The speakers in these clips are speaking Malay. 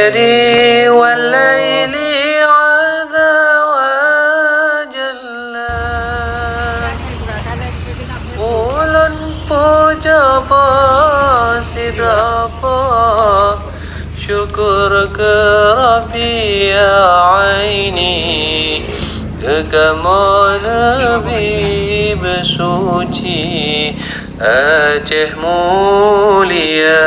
والليل عذا وجلا bulan pujaba sidapa syukur ke Rabbi ya aini kekamu lebih bersuci Aceh mulia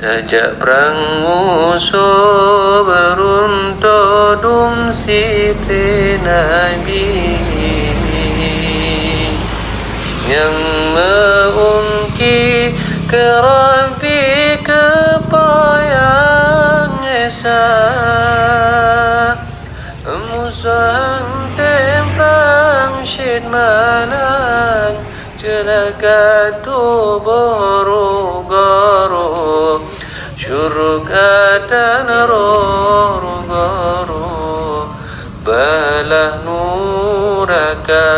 Tajak perang musuh beruntudum Siti Nabi yang mengungki ke Rabbi kepayang esa musuh temprang syid malang celaka tu boru-goru syurga dan roru-goru balah nuraka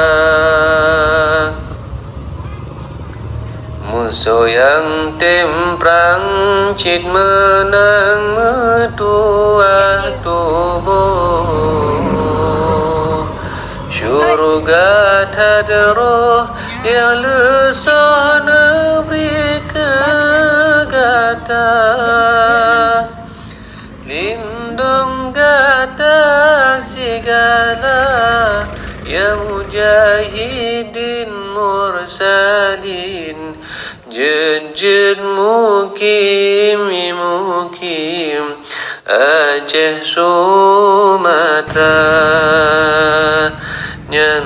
musuh yang temprang cid menang metua tubuh syurga tadroh yang lesah negeri kegata lindung gata segala ya mujahidin mursalin jejed mukim Aceh Sumatera nyan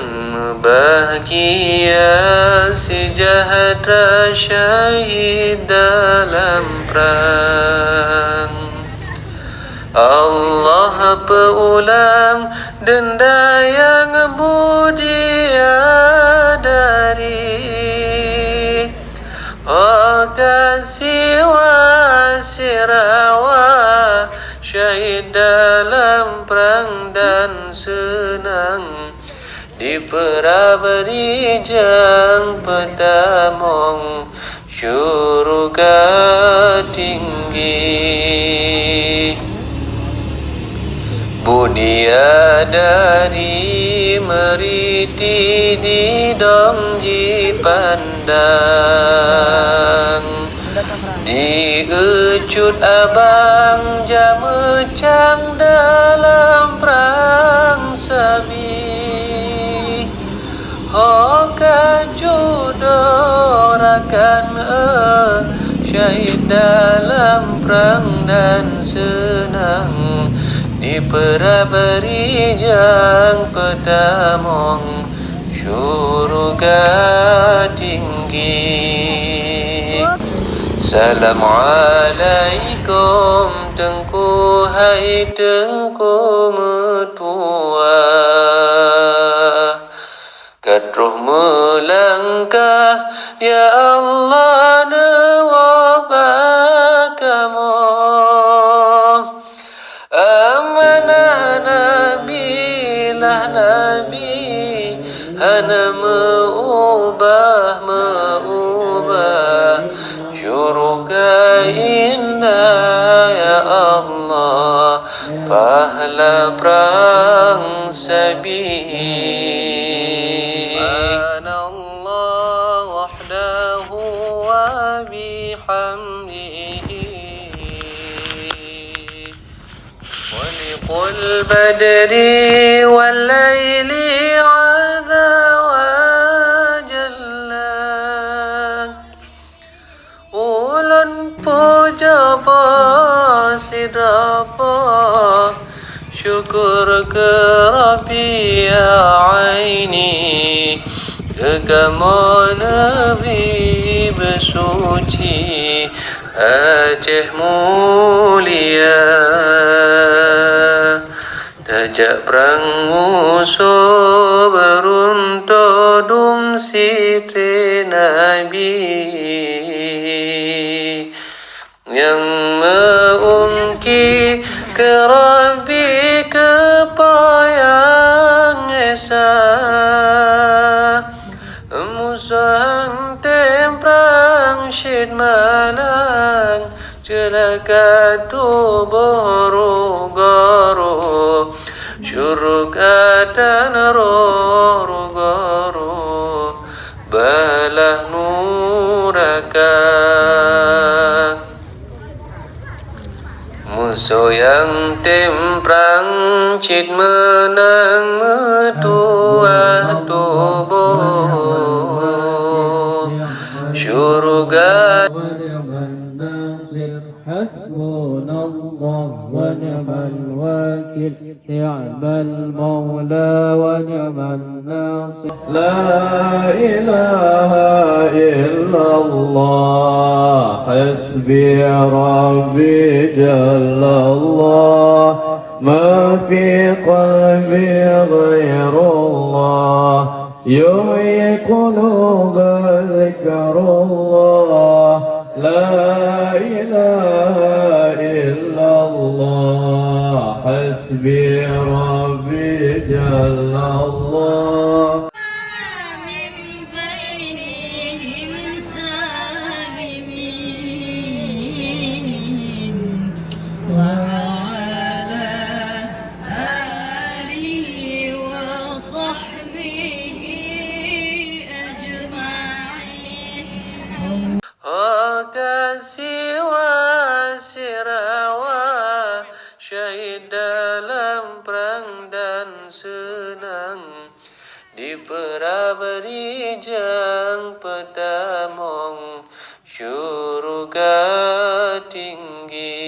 bahagia sejahtera syahid dalam perang Allah peulang denda yang mudia dari kasih wasirawa syahid dalam perang dan senang diperabari jang petamong syurga tinggi budia dari meriti di dongji pandang di ucut abang jamecang dalam perang sabi hoka judorakan syahid dalam perang dan senang diperabari jang petamong syurga tinggi Assalamualaikum tengku hai tengku metua Kadruh melangkah ya Allah nawabakamu amanah Nabi lah Nabi hana meubah syurga indah ya Allah pahala perang sabi Subhanallah wahdahu wa bihamdihi wa liqul badri wal layli adha wa jalla ulan pujaba sidapa syukur ke Rabbi ya aini kekamu Nabi bersuci Aceh mulia Tajak perang musuh beruntudum Siti Nabi yang mengungki ke Rabbi kepayang esa musuh temprang syid malang celaka buru-guru, surga dan roh-guru, belah neraka. Musuh yang temprang cit menang metua tubuh syurga. حسبنا الله ونعم الوكيل نعم المولى ونعم الناصر لا إله إلا الله حسبي ربي جل الله ما في قلبي غير الله يحيي قلوب ذكر الله لا إله إلا الله حسبي ربي جل الله من بينهم سالمين وعلى آله وصحبه أجمعين. Kasih wasirawa syahid dalam perang dan senang dipera berijang petamong syurga tinggi.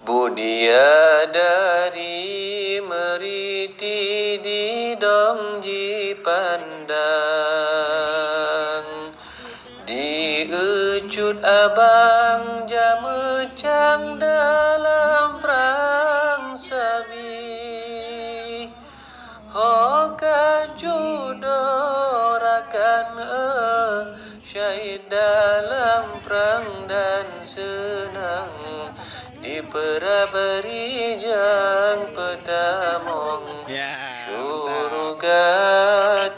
Budia dari meriti di dongji pandang di ucut abang jamecang dalam perang sabi hoka judorakan syahid dalam perang dan senang dipera berijang petamong syurga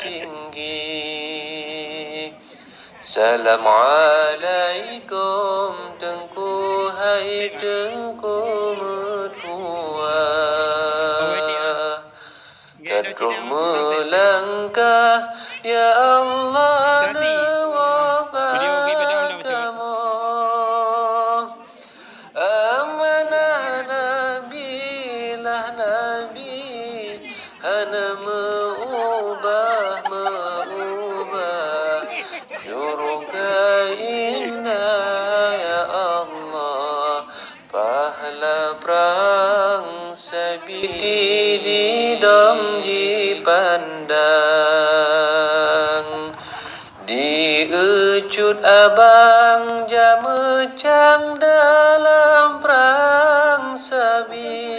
tinggi. Salam alaikum tengku hai tengku mertua, kadruh melangkah ya Allah nawab kamu. Amanah Nabi lah Nabi hana mengubah syurga indah ya Allah pahala perang sabiti di dongji pandang di ucut abang jamecang dalam perang sabi